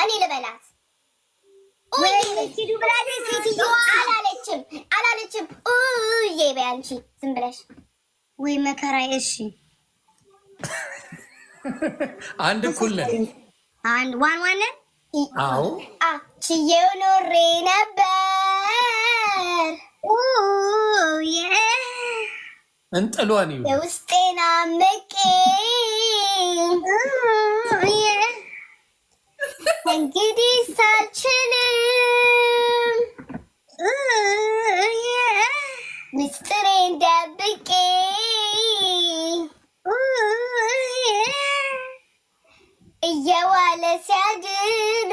እኔ ልበላት ወይ ኪዱ ብላዴ ሴትዮ አላለችም በይ አንቺ ዝም ብለሽ ወይ መከራዬ። እሺ አንድ እኩል ነን። አንድ ዋን አዎ ችዬው ኖሬ ነበር እንጥሏን የውስጤን አምቄ እንግዲህ ሳልችልም ምስጢሬን ደብቄ እየዋለ ሲያድር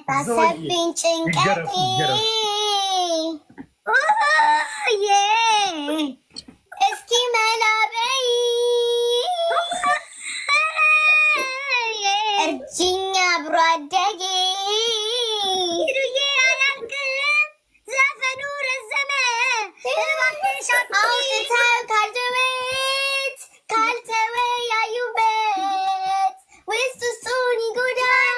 ባሰብኝ ጭንቀቴ እስኪ መላ በይ እርጅኝ አብሮ አደጌ አላልቅም ዘፈኑ ረዘመ አውጥተው ካልተወያዩበት ውስጥ እሱን ይጎዳል።